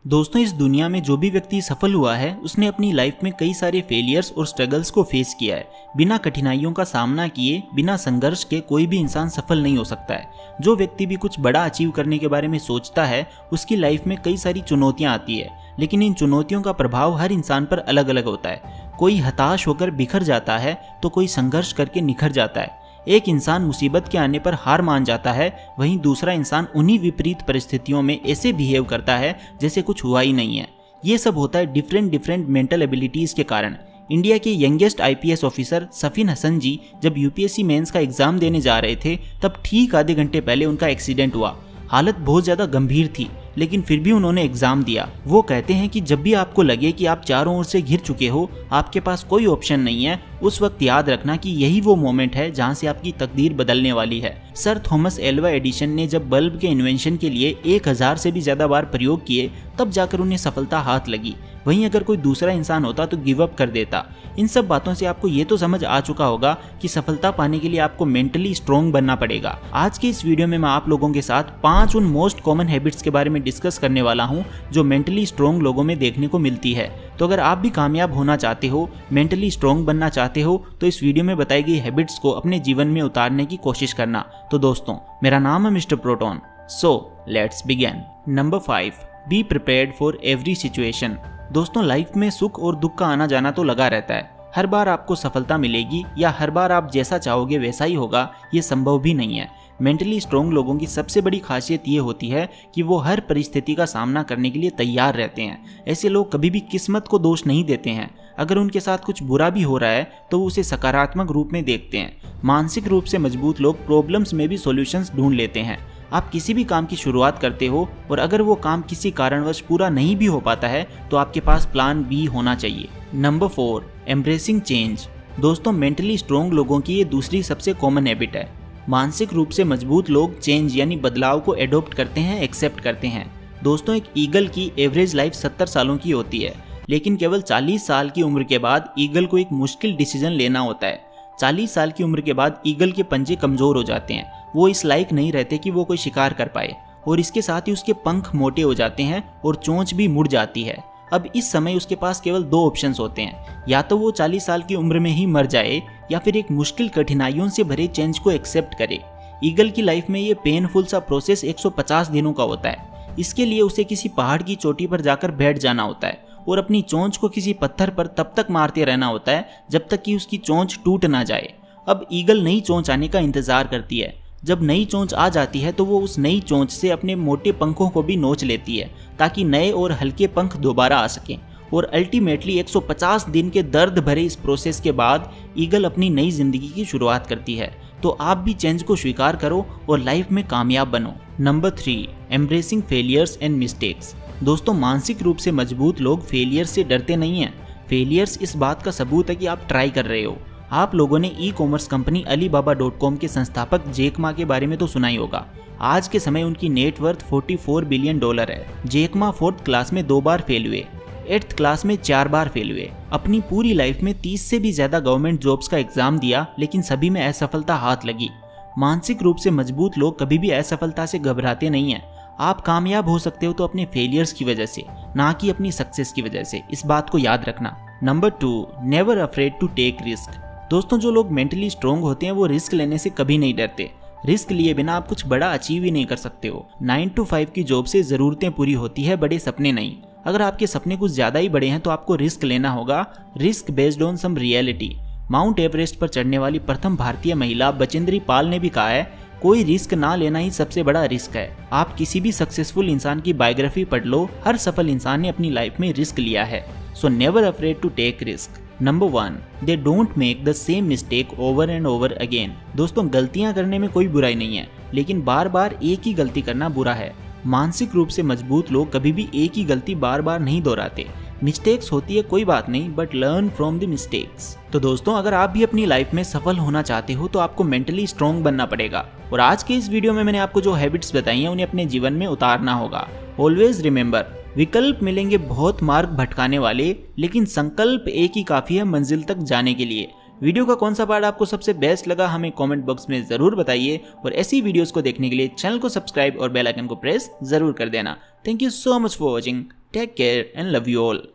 दोस्तों, इस दुनिया में जो भी व्यक्ति सफल हुआ है उसने अपनी लाइफ में कई सारे फेलियर्स और स्ट्रगल्स को फेस किया है। बिना कठिनाइयों का सामना किए, बिना संघर्ष के कोई भी इंसान सफल नहीं हो सकता है। जो व्यक्ति भी कुछ बड़ा अचीव करने के बारे में सोचता है उसकी लाइफ में कई सारी चुनौतियां आती है, लेकिन इन चुनौतियों का प्रभाव हर इंसान पर अलग अलग होता है। कोई हताश होकर बिखर जाता है तो कोई संघर्ष करके निखर जाता है। एक इंसान मुसीबत के आने पर हार मान जाता है, वहीं दूसरा इंसान उन्हीं विपरीत परिस्थितियों में ऐसे बिहेव करता है जैसे कुछ हुआ ही नहीं है। ये सब होता है डिफरेंट मेंटल एबिलिटीज़ के कारण। इंडिया के youngest IPS officer Safin Hasan ji जब यूपीएससी मेंस का एग्जाम देने जा रहे थे तब ठीक आधे घंटे पहले उनका एक्सीडेंट हुआ। हालत बहुत ज़्यादा गंभीर थी, लेकिन फिर भी उन्होंने एग्जाम दिया। वो कहते हैं कि जब भी आपको लगे कि आप चारों ओर से घिर चुके हो, आपके पास कोई ऑप्शन नहीं है, उस वक्त याद रखना कि यही वो मोमेंट है जहां से आपकी तकदीर बदलने वाली है। सर थॉमस एल्वा एडिसन ने जब बल्ब के इन्वेंशन के लिए 1000 से भी ज्यादा बार प्रयोग किए तब जाकर उन्हें सफलता हाथ लगी। वहीं अगर कोई दूसरा इंसान होता तो गिव अप कर देता। इन सब बातों से आपको ये तो समझ आ चुका होगा कि सफलता पाने के लिए आपको मेंटली स्ट्रॉन्ग बनना पड़ेगा। आज के इस वीडियो में मैं आप लोगों के साथ 5 उन मोस्ट कॉमन हैबिट्स के बारे में डिस्कस करने वाला हूं जो मेंटली स्ट्रॉन्ग लोगों में देखने को मिलती है। तो अगर आप भी कामयाब होना चाहते हो, मेंटली स्ट्रॉन्ग बनना चाहते हो, तो इस वीडियो में बताई गई हैबिट्स को अपने जीवन में उतारने की कोशिश करना। तो दोस्तों, मेरा नाम है mister proton, so let's begin. Number 5, be prepared for every situation. दोस्तों, लाइफ में सुख और दुख का आना जाना तो लगा रहता है। हर बार आपको सफलता मिलेगी या हर बार आप जैसा चाहोगे वैसा ही होगा, ये संभव भी नहीं है। मेंटली स्ट्रॉन्ग लोगों की सबसे बड़ी खासियत ये होती है कि वो हर परिस्थिति का सामना करने के लिए तैयार रहते हैं। ऐसे लोग कभी भी किस्मत को दोष नहीं देते हैं। अगर उनके साथ कुछ बुरा भी हो रहा है तो वो उसे सकारात्मक रूप में देखते हैं। मानसिक रूप से मजबूत लोग प्रॉब्लम्स में भी सॉल्यूशंस ढूंढ लेते हैं। आप किसी भी काम की शुरुआत करते हो और अगर वो काम किसी कारणवश पूरा नहीं भी हो पाता है तो आपके पास प्लान बी होना चाहिए। Number 4, embracing change. दोस्तों, मेंटली स्ट्रॉन्ग लोगों की ये दूसरी सबसे कॉमन हैबिट है। मानसिक रूप से मजबूत लोग चेंज यानी बदलाव को एडॉप्ट करते हैं, एक्सेप्ट करते हैं। दोस्तों, एक ईगल की एवरेज लाइफ 70 सालों की होती है, लेकिन केवल 40 साल की उम्र के बाद ईगल को एक मुश्किल डिसीजन लेना होता है। 40 साल की उम्र के बाद ईगल के पंजे कमजोर हो जाते हैं। वो इस लायक नहीं रहते कि वो कोई शिकार कर पाए, और इसके साथ ही उसके पंख मोटे हो जाते हैं और चोंच भी मुड़ जाती है। अब इस समय उसके पास केवल 2 ऑप्शंस होते हैं, या तो वो 40 साल की उम्र में ही मर जाए या फिर एक मुश्किल कठिनाइयों से भरे चेंज को एक्सेप्ट करे। ईगल की लाइफ में ये पेनफुल सा प्रोसेस 150 दिनों का होता है। इसके लिए उसे किसी पहाड़ की चोटी पर जाकर बैठ जाना होता है और अपनी चोंच को किसी पत्थर पर तब तक मारते रहना होता है जब तक कि उसकी चोंच टूट ना जाए। अब ईगल नई चोंच आने का इंतजार करती है। जब नई चोंच आ जाती है तो वो उस नई चोंच से अपने मोटे पंखों को भी नोच लेती है ताकि नए और हल्के पंख दोबारा आ सकें। और अल्टीमेटली 150 दिन के दर्द भरे इस प्रोसेस के बाद ईगल अपनी नई जिंदगी की शुरुआत करती है। तो आप भी चेंज को स्वीकार करो और लाइफ में कामयाब बनो। Number 3, embracing failures and mistakes. दोस्तों, मानसिक रूप से मजबूत लोग फेलियर से डरते नहीं हैं। फेलियर्स इस बात का सबूत है कि आप ट्राई कर रहे हो। आप लोगों ने ई-कॉमर्स कंपनी Alibaba.com के संस्थापक जैक मा के बारे में तो सुना ही होगा। आज के समय उनकी नेटवर्थ $44 बिलियन है। जैक मा 4th क्लास में 2 बार फेल हुए, 8th क्लास में 4 बार फेल हुए। अपनी पूरी लाइफ में 30 से भी ज्यादा गवर्नमेंट जॉब्स का एग्जाम दिया, लेकिन सभी में असफलता हाथ लगी। मानसिक रूप से मजबूत लोग कभी भी असफलता से घबराते नहीं हैं। आप कामयाब हो सकते हो तो अपने फेलियर्स की वजह से, ना कि अपनी सक्सेस की वजह से। इस बात को याद रखना। Number 2, never afraid to take risk. दोस्तों, जो लोग मेंटली स्ट्रॉन्ग होते हैं वो रिस्क लेने से कभी नहीं डरते। रिस्क लिए बिना आप कुछ बड़ा अचीव ही नहीं कर सकते हो। 9 to 5 की जॉब से जरूरतें पूरी होती है, बड़े सपने नहीं। अगर आपके सपने कुछ ज्यादा ही बड़े हैं तो आपको रिस्क लेना होगा। Risk based on some reality. Mount Everest पर चढ़ने वाली प्रथम भारतीय महिला बचेंद्री पाल ने भी कहा है, कोई रिस्क ना लेना ही सबसे बड़ा रिस्क है। आप किसी भी सक्सेसफुल इंसान की बायोग्राफी पढ़ लो, हर सफल इंसान ने अपनी लाइफ में रिस्क लिया है। So never afraid to take risk. Number 1, they don't make the same mistake over and over again. दोस्तों, गलतियां करने में कोई बुराई नहीं है, लेकिन बार बार एक ही गलती करना बुरा है। मानसिक रूप से मजबूत लोग कभी भी एक ही गलती बार बार नहीं दोहराते। मिस्टेक्स होती है, कोई बात नहीं, but learn from the mistakes. तो दोस्तों, अगर आप भी अपनी लाइफ में सफल होना चाहते हो तो आपको मेंटली स्ट्रॉन्ग बनना पड़ेगा। और आज के इस वीडियो में मैंने आपको जो हैबिट्स बताई हैं उन्हें अपने जीवन में उतारना होगा। ऑलवेज रिमेंबर, विकल्प मिलेंगे बहुत मार्ग भटकाने वाले, लेकिन संकल्प एक ही काफी है मंजिल तक जाने के लिए। वीडियो का कौन सा पार्ट आपको सबसे बेस्ट लगा हमें कमेंट बॉक्स में जरूर बताइए, और ऐसी वीडियोस को देखने के लिए चैनल को सब्सक्राइब और बेल आइकन को प्रेस जरूर कर देना। Thank you so much for watching. Take care and love you all.